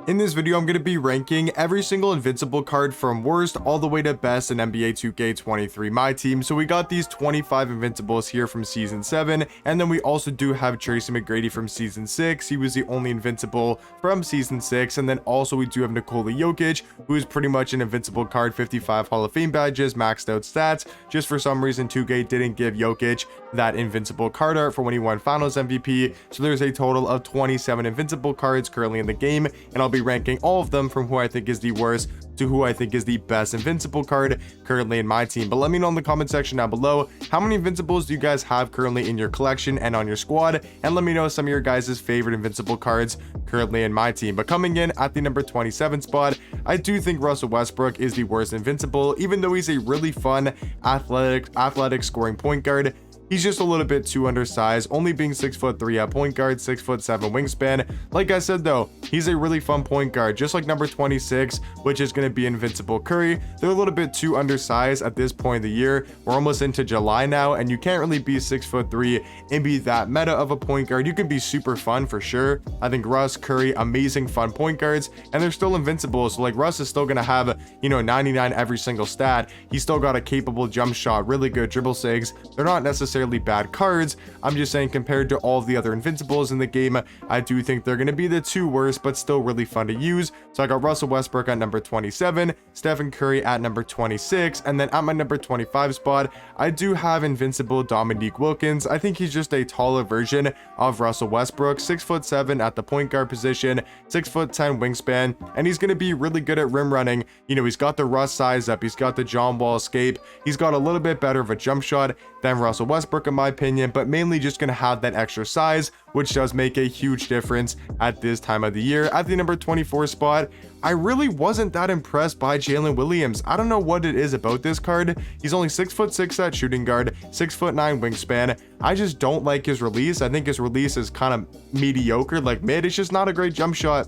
In this video, I'm going to be ranking every single Invincible card from worst all the way to best in NBA 2K23 My Team. So we got these 25 Invincibles here from Season 7, and then we also do have Tracy McGrady from Season 6. He was the only Invincible from Season 6, and then also we do have Nikola Jokic, who is pretty much an Invincible card, 55 Hall of Fame badges, maxed out stats. Just for some reason, 2K didn't give Jokic that Invincible card art for when he won Finals MVP. So there's a total of 27 Invincible cards currently in the game, and I'll be ranking all of them from who I think is the worst to who I think is the best Invincible card currently in my team. But let me know in the comment section down below, how many Invincibles do you guys have currently in your collection and on your squad, and let me know some of your guys' favorite Invincible cards currently in my team. But coming in at the number 27 spot, I do think Russell Westbrook is the worst Invincible. Even though he's a really fun athletic scoring point guard, he's just a little bit too undersized, only being 6'3" at point guard, 6'7" wingspan. Like I said though, he's a really fun point guard, just like number 26, which is going to be Invincible Curry. They're a little bit too undersized at this point of the year. We're almost into July now, and you can't really be 6'3" and be that meta of a point guard. You can be super fun for sure. I think Russ, Curry, amazing fun point guards, and they're still Invincible. So like Russ is still going to have, 99 every single stat. He's still got a capable jump shot, really good dribble sigs. They're not necessarily bad cards. I'm just saying, compared to all of the other Invincibles in the game, I do think they're going to be the two worst, but still really fun to use. So I got Russell Westbrook at number 27, Stephen Curry at number 26, and then at my number 25 spot, I do have Invincible Dominique Wilkins. I think he's just a taller version of Russell Westbrook, 6'7" at the point guard position, 6'10" wingspan, and he's going to be really good at rim running. He's got the Russ size up, he's got the John Wall escape, he's got a little bit better of a jump shot than Russell Westbrook in my opinion, but mainly just going to have that extra size, which does make a huge difference at this time of the year. At the number 24 spot, I really wasn't that impressed by Jalen Williams. I don't know what it is about this card. He's only 6'6" at shooting guard, 6'9" wingspan. I just don't like his release. I think his release is kind of mediocre, like mid. It's just not a great jump shot,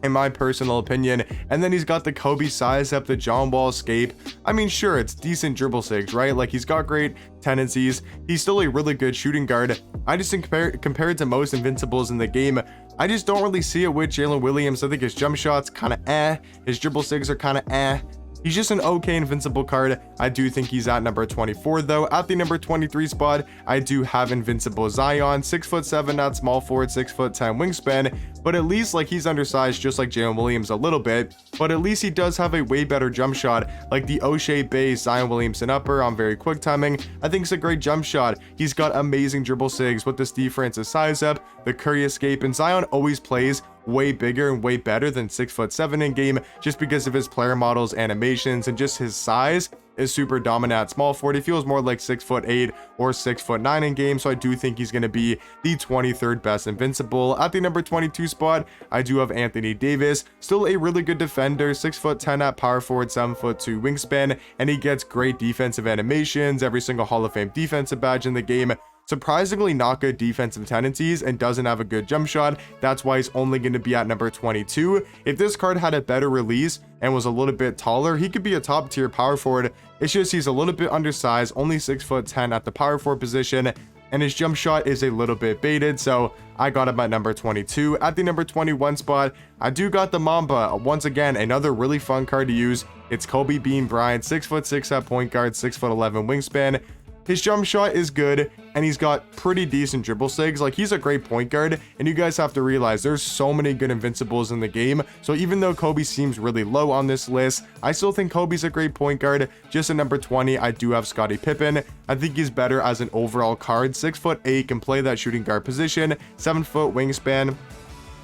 in my personal opinion. And then he's got the Kobe size up, the John Wall escape. I mean, sure, it's decent dribble sigs, right? Like, he's got great tendencies. He's still a really good shooting guard. I just think compared to most Invincibles in the game, I just don't really see it with Jalen Williams. I think his jump shot's kind of his dribble sigs are kind of He's just an okay Invincible card. I do think he's at number 24 though. At the number 23 spot, I do have Invincible Zion, 6'7" at small forward, 6'10" wingspan, but at least like he's undersized just like Jalen Williams a little bit, but at least he does have a way better jump shot, like the O'Shea base Zion Williamson upper on very quick timing. I think it's a great jump shot. He's got amazing dribble sigs with the Steve Francis size up, the Curry escape, and Zion always plays way bigger and way better than 6'7" in game, just because of his player models, animations, and just his size is super dominant at small forward. He feels more like 6'8" or 6'9" in game, so I do think he's going to be the 23rd best Invincible. At the number 22 spot, I do have Anthony Davis, still a really good defender, 6'10" at power forward, 7'2" wingspan, and he gets great defensive animations, every single Hall of Fame defensive badge in the game. Surprisingly not good defensive tendencies, and doesn't have a good jump shot. That's why he's only going to be at number 22. If this card had a better release and was a little bit taller, he could be a top tier power forward. It's just he's a little bit undersized, only 6'10" at the power forward position, and his jump shot is a little bit baited, so I got him at number 22. At the number 21 spot, I do got the Mamba. Once again, another really fun card to use. It's Kobe Bean Bryant, 6'6" at point guard, 6'11" wingspan. His jump shot is good, and he's got pretty decent dribble sigs. Like, he's a great point guard, and you guys have to realize there's so many good Invincibles in the game. So even though Kobe seems really low on this list, I still think Kobe's a great point guard. Just at number 20, I do have Scottie Pippen. I think he's better as an overall card. 6'8", can play that shooting guard position, 7-foot wingspan.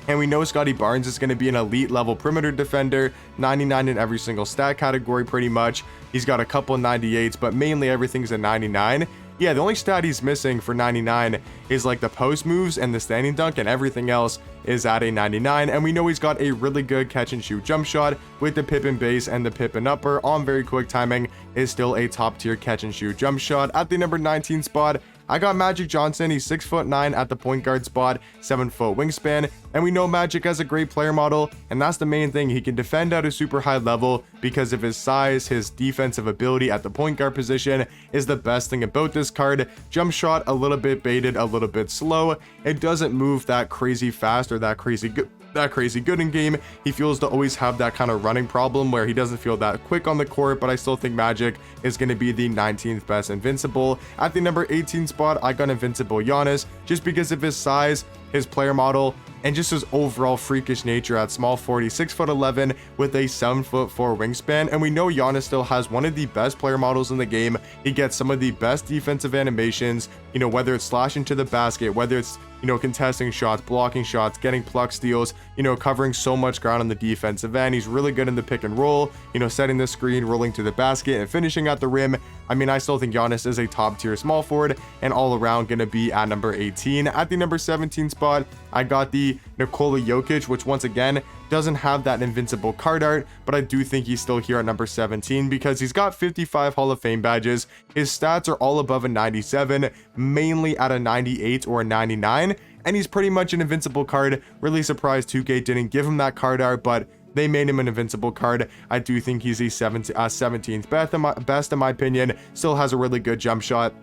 And we know Scottie Barnes is going to be an elite level perimeter defender, 99 in every single stat category pretty much. He's got a couple 98s, but mainly everything's a 99. Yeah, the only stat he's missing for 99 is like the post moves and the standing dunk, and everything else is at a 99. And we know he's got a really good catch and shoot jump shot with the Pippen base and the Pippen upper on very quick timing, is still a top tier catch and shoot jump shot. At the number 19 spot, I got Magic Johnson. He's 6'9" at the point guard spot, 7-foot wingspan, and we know Magic has a great player model, and that's the main thing. He can defend at a super high level because of his size. His defensive ability at the point guard position is the best thing about this card. Jump shot a little bit baited, a little bit slow. It doesn't move that crazy fast or that crazy good. that crazy good in game. He feels to always have that kind of running problem where he doesn't feel that quick on the court, but I still think Magic is going to be the 19th best Invincible. At the number 18 spot, I got Invincible Giannis, just because of his size, his player model, and just his overall freakish nature at small 40, 6'11" with a 7'4" wingspan. And we know Giannis still has one of the best player models in the game. He gets some of the best defensive animations, you know, whether it's slashing to the basket, whether it's, you know, contesting shots, blocking shots, getting pluck steals, you know, covering so much ground on the defensive end. He's really good in the pick and roll, you know, setting the screen, rolling to the basket, and finishing at the rim. I mean, I still think Giannis is a top tier small forward and all around going to be at number 18. At the number 17 spot, I got the Nikola Jokic, which once again doesn't have that invincible card art, but I do think he's still here at number 17 because he's got 55 Hall of Fame badges. His stats are all above a 97, mainly at a 98 or a 99, and he's pretty much an invincible card. Really surprised 2K didn't give him that card art, but they made him an invincible card. I do think he's the 17th best in my opinion. Still has a really good jump shot.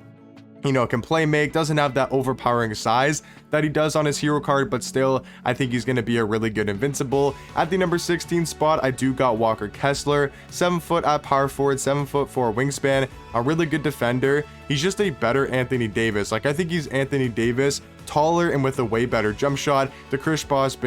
You know, can play make, doesn't have that overpowering size that he does on his hero card, but still, I think he's going to be a really good invincible. At the number 16 spot, I do got Walker Kessler, 7 foot at power forward, 7'4" wingspan, a really good defender. He's just a better Anthony Davis. Like, I think he's Anthony Davis, taller and with a way better jump shot, the Chris Bosh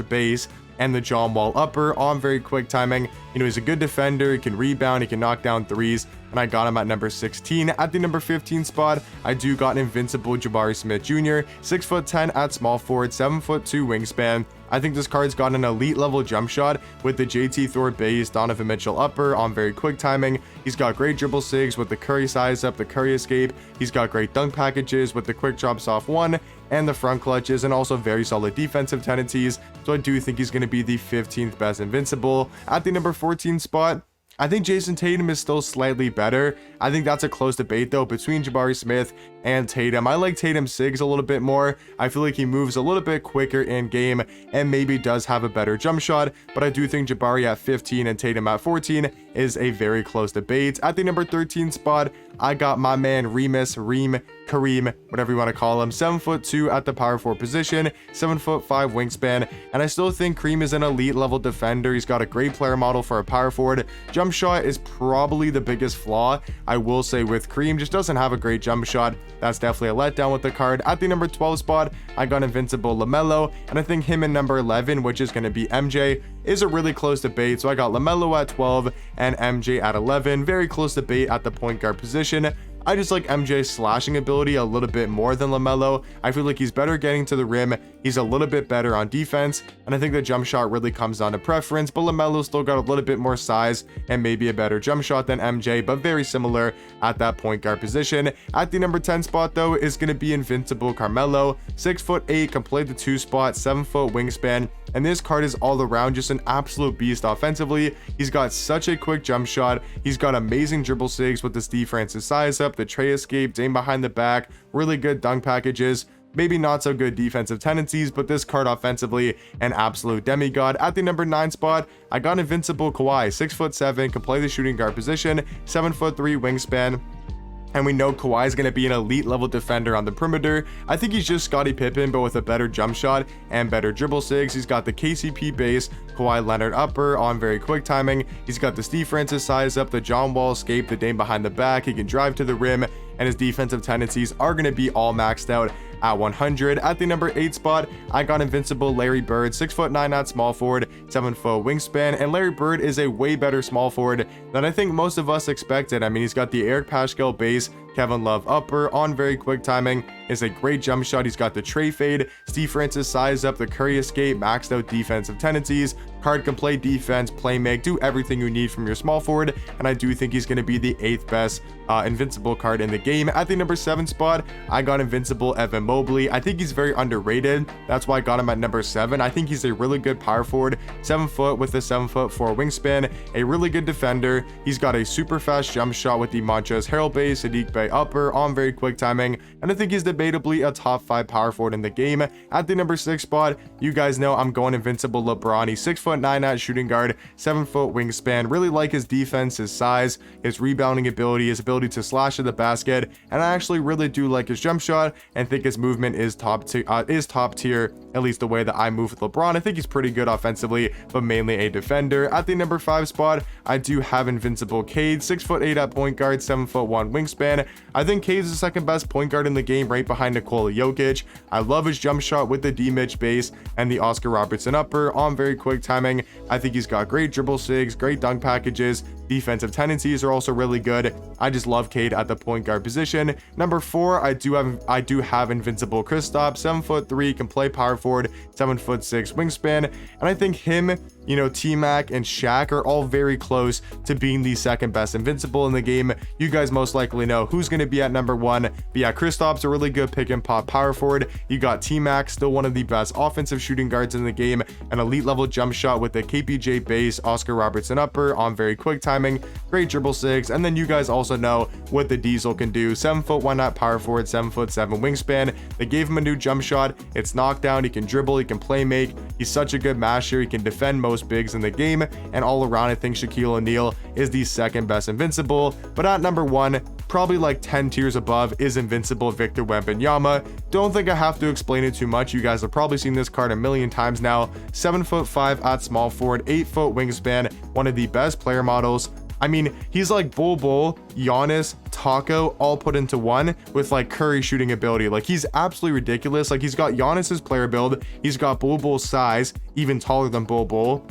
base, and the John Wall upper on very quick timing. You know, he's a good defender, he can rebound, he can knock down threes, and I got him at number 16. At the number 15 spot, I do got an invincible Jabari Smith Jr., 6'10" at small forward, 7'2" wingspan. I think this card's got an elite level jump shot with the JT Thor base, Donovan Mitchell upper on very quick timing. He's got great dribble sigs with the Curry size up, the Curry escape. He's got great dunk packages with the quick drop soft one and the front clutches, and also very solid defensive tendencies. So I do think he's going to be the 15th best invincible. At the number 14 spot, I think Jason Tatum is still slightly better. I think that's a close debate though between Jabari Smith and Tatum. I like Tatum's sigs a little bit more. I feel like he moves a little bit quicker in game and maybe does have a better jump shot, but I do think Jabari at 15 and Tatum at 14 is a very close debate. At the number 13 spot, I got my man Kareem, whatever you want to call him, 7'2" at the power forward position, 7'5" wingspan, and I still think Kareem is an elite level defender. He's got a great player model for a power forward. Jump shot is probably the biggest flaw, I will say, with Kareem. Just doesn't have a great jump shot. That's definitely a letdown with the card. At the number 12 spot, I got Invincible LaMelo, and I think him in number 11, which is going to be MJ, is a really close debate. So I got LaMelo at 12 and MJ at 11. Very close debate at the point guard position. I just like MJ's slashing ability a little bit more than LaMelo. I feel like he's better getting to the rim. He's a little bit better on defense, and I think the jump shot really comes down to preference, but LaMelo's still got a little bit more size and maybe a better jump shot than MJ, but very similar at that point guard position. At the number 10 spot though is going to be Invincible Carmelo, 6'8", can play the 2 spot, 7-foot wingspan, and this card is all around just an absolute beast offensively. He's got such a quick jump shot. He's got amazing dribble sigs with the Steve Francis size up, the tray escape, aim behind the back, really good dunk packages. Maybe not so good defensive tendencies, but this card offensively, an absolute demigod. At the number 9 spot, I got Invincible Kawhi, 6'7", can play the shooting guard position, 7'3" wingspan. And we know Kawhi is going to be an elite level defender on the perimeter. I think he's just Scottie Pippen, but with a better jump shot and better dribble sigs. He's got the KCP base, Kawhi Leonard upper on very quick timing. He's got the Steve Francis size up, the John Wall escape, the Dame behind the back. He can drive to the rim, and his defensive tendencies are going to be all maxed out at 100. At the number 8 spot, I got Invincible Larry Bird, 6'9" at small forward, 7-foot wingspan, and Larry Bird is a way better small forward than I think most of us expected. I mean, he's got the Eric Paschal base, Kevin Love upper on very quick timing, is a great jump shot. He's got the tray fade, Steve Francis size up, the Curry escape, maxed out defensive tendencies. Card can play defense, play make, do everything you need from your small forward, and I do think he's going to be the 8th best invincible card in the game. At the number 7 spot, I got Invincible Evan Mobley. I think he's very underrated. That's why I got him at number 7. I think he's a really good power forward, 7 foot with a 7'4" wingspan, a really good defender. He's got a super fast jump shot with the Montrezl Harrell base, Sadiq Bey upper on very quick timing, and I think he's debatably a top 5 power forward in the game. At the number 6 spot, you guys know I'm going Invincible LeBron. He's 6'9", 6'9" at shooting guard, 7-foot wingspan. Really like his defense, his size, his rebounding ability, his ability to slash at the basket, and I actually really do like his jump shot and think his movement is top tier, at least the way that I move with LeBron. I think he's pretty good offensively, but mainly a defender. At the number 5 spot, I do have Invincible Kade, 6'8" at point guard, 7'1" wingspan. I think Kade's the second best point guard in the game, right behind Nikola Jokic. I love his jump shot with the D-Mitch base and the Oscar Robertson upper on very quick timing. I think he's got great dribble sigs, great dunk packages. Defensive tendencies are also really good. I just love Kade at the point guard position. Number 4, I do have Invincible Kristaps, 7'3", can play power forward, 7'6" wingspan, and I think him, T-Mac and Shaq are all very close to being the second best Invincible in the game. You guys most likely know who's going to be at number 1. But yeah, Kristaps, a really good pick and pop power forward. You got T-Mac, still one of the best offensive shooting guards in the game, an elite level jump shot with the KPJ base, Oscar Robertson upper on very quick timing, great dribble sigs, and then you guys also know what the Diesel can do. 7'1" at power forward, 7'7" wingspan. They gave him a new jump shot. It's knockdown. He can dribble, he can play make. He's such a good masher. He can defend most bigs in the game, and all around I think Shaquille O'Neal is the second best Invincible. But at number 1, probably like 10 tiers above, is Invincible Victor Wembanyama. Don't think I have to explain it too much. You guys have probably seen this card a million times now. 7'5" at small forward, 8-foot wingspan, one of the best player models. I mean, he's like Bull, Giannis, Taco, all put into one with like Curry shooting ability. Like, he's absolutely ridiculous. Like, he's got Giannis's player build, he's got Bull's size, even taller than Bull.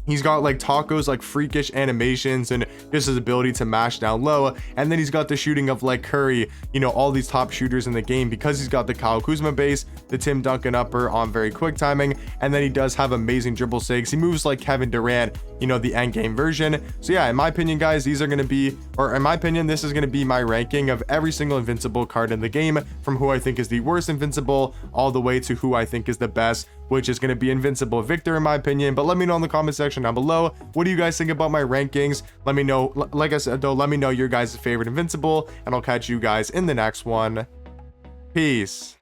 He's got like Taco's like freakish animations and just his ability to mash down low, and then he's got the shooting of like Curry, all these top shooters in the game, because he's got the Kyle Kuzma base, the Tim Duncan upper on very quick timing, and then he does have amazing dribble sigs. He moves like Kevin Durant, the end game version. So yeah, in my opinion, guys, this is going to be my ranking of every single Invincible card in the game, from who I think is the worst Invincible all the way to who I think is the best, which is going to be Invincible Victor in my opinion. But let me know in the comment section down below, what do you guys think about my rankings? Let me know, like I said though, let me know your guys' favorite Invincible, and I'll catch you guys in the next one. Peace.